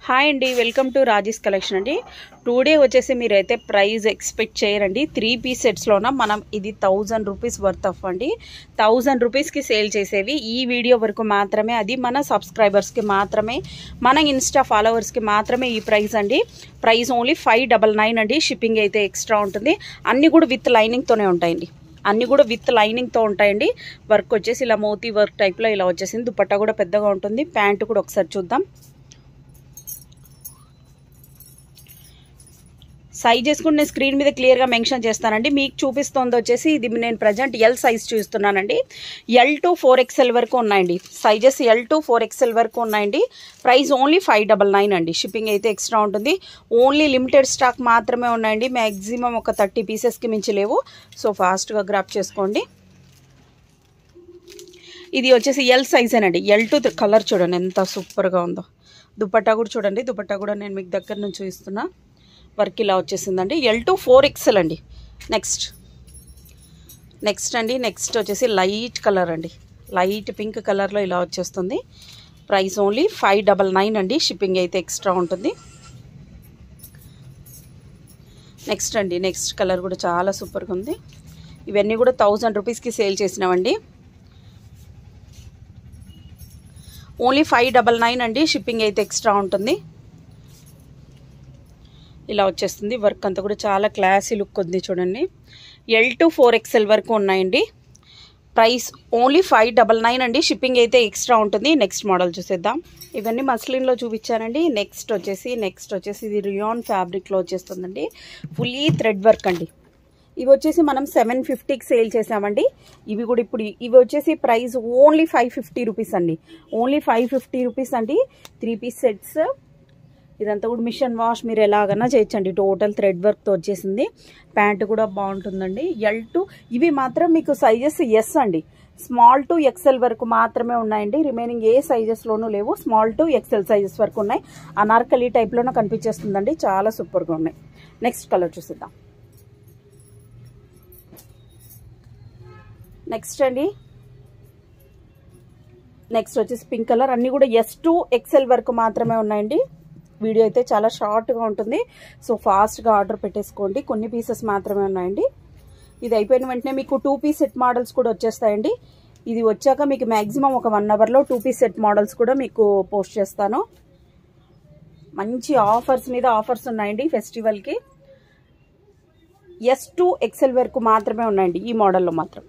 Hi అండి, welcome to Raji's collection అండి. Today వచ్చేసి మీరైతే ప్రైస్ ఎక్స్పెక్ట్ చేయరండి. 3 పీస్ సెట్స్లోన మనం ఇది 1000 రూపీస్ వర్త్ ఆఫ్ అండి. 1000 రూపీస్కి సేల్ చేసేవి ఈ వీడియో వరకు మాత్రమే. అది మన సబ్స్క్రైబర్స్కి మాత్రమే, మన ఇన్స్టా ఫాలోవర్స్కి మాత్రమే ఈ ప్రైస్ అండి. ప్రైస్ ఓన్లీ 599 అండి. షిప్పింగ్ అయితే ఎక్స్ట్రా ఉంటుంది. అన్నీ కూడా విత్ లైనింగ్తోనే ఉంటాయండి. అన్నీ కూడా విత్ లైనింగ్తో ఉంటాయండి. వర్క్ వచ్చేసి ఇలా మోతీ వర్క్ టైప్లో ఇలా వచ్చేసింది. దుపట్టా కూడా పెద్దగా ఉంటుంది. ప్యాంటు కూడా ఒకసారి చూద్దాం. సైజెస్ కూడా నేను స్క్రీన్ మీద క్లియర్గా మెన్షన్ చేస్తానండి. మీకు చూపిస్తుంది వచ్చేసి ఇది నేను ప్రజెంట్ ఎల్ సైజ్ చూస్తున్నానండి. ఎల్ టు 4XL వరకు ఉన్నాయండి. సైజెస్ ఎల్ టు 4XL వరకు ఉన్నాయండి. ప్రైస్ ఓన్లీ 599 అండి. షిప్పింగ్ అయితే ఎక్స్ట్రా ఉంటుంది. ఓన్లీ లిమిటెడ్ స్టాక్ మాత్రమే ఉన్నాయండి. మ్యాక్సిమం ఒక 30 పీసెస్కి మించి లేవు. సో ఫాస్ట్గా గ్రాప్ చేసుకోండి. ఇది వచ్చేసి ఎల్ సైజేనండి. ఎల్ టు కలర్ చూడండి ఎంత సూపర్గా ఉందో. దుపట్టా కూడా చూడండి. దుపట్టా కూడా నేను మీకు దగ్గర నుంచి చూపిస్తున్నా. వర్క్ ఇలా వచ్చేసిందండి. ఎల్ టు 4XL అండి. నెక్స్ట్ అండి, నెక్స్ట్ వచ్చేసి లైట్ కలర్ అండి. లైట్ పింక్ కలర్లో ఇలా వచ్చేస్తుంది. ప్రైస్ ఓన్లీ 599 అండి. షిప్పింగ్ అయితే ఎక్స్ట్రా ఉంటుంది. నెక్స్ట్ అండి, నెక్స్ట్ కలర్ కూడా చాలా సూపర్గా ఉంది. ఇవన్నీ కూడా 1000 రూపీస్కి సేల్ చేసినామండి. ఓన్లీ 599 అండి. షిప్పింగ్ అయితే ఎక్స్ట్రా ఉంటుంది. ఇలా వచ్చేస్తుంది. వర్క్ అంతా కూడా చాలా క్లాసీ లుక్ ఉంది చూడండి. ఎల్ టు 4XL వరకు ఉన్నాయండి. ప్రైస్ ఓన్లీ 599 అండి. షిప్పింగ్ అయితే ఎక్స్ట్రా ఉంటుంది. నెక్స్ట్ మోడల్ చూసేద్దాం. ఇవన్నీ మస్లిన్లో చూపించానండి. నెక్స్ట్ వచ్చేసి ఇది రియాన్ ఫ్యాబ్రిక్లో వచ్చేస్తుందండి. ఫుల్లీ థ్రెడ్ వర్క్ అండి. ఇవి వచ్చేసి మనం 750కి సేల్ చేసామండి. ఇవి కూడా ఇప్పుడు ఇవి వచ్చేసి ప్రైస్ ఓన్లీ 550 రూపీస్ అండి. ఓన్లీ 550 రూపీస్ అండి. 3 పీస్ సెట్స్. ఇదంతా కూడా మిషన్ వాష్ మీరు ఎలాగన్నా చేయొచ్చండి. టోటల్ థ్రెడ్ వర్క్తో వచ్చేసింది. ప్యాంటు కూడా బాగుంటుందండి. ఎల్ టు ఇవి మాత్రం మీకు సైజెస్ ఎస్ అండి. స్మాల్ టు XL వరకు మాత్రమే ఉన్నాయండి. రిమైనింగ్ ఏ సైజెస్లోనూ లేవు. స్మాల్ టు XL సైజెస్ వరకు ఉన్నాయి. అనార్కలి టైప్లోనే కనిపించేస్తుందండి. చాలా సూపర్గా ఉన్నాయి. నెక్స్ట్ కలర్ చూసిద్దాం. నెక్స్ట్ అండి, నెక్స్ట్ వచ్చేసి పింక్ కలర్. అన్నీ కూడా S to XL వరకు మాత్రమే ఉన్నాయండి. వీడియో అయితే చాలా షార్ట్గా ఉంటుంది. సో ఫాస్ట్గా ఆర్డర్ పెట్టేసుకోండి. కొన్ని పీసెస్ మాత్రమే ఉన్నాయండి. ఇది అయిపోయిన వెంటనే మీకు 2 పీస్ సెట్ మోడల్స్ కూడా వచ్చేస్తాయండి. ఇది వచ్చాక మీకు మ్యాక్సిమం ఒక 1 అవర్లో 2 పీస్ సెట్ మోడల్స్ కూడా మీకు పోస్ట్ చేస్తాను. మంచి ఆఫర్స్ మీద ఆఫర్స్ ఉన్నాయండి ఫెస్టివల్కి. S to XL వరకు మాత్రమే ఉన్నాయండి ఈ మోడల్లో మాత్రం.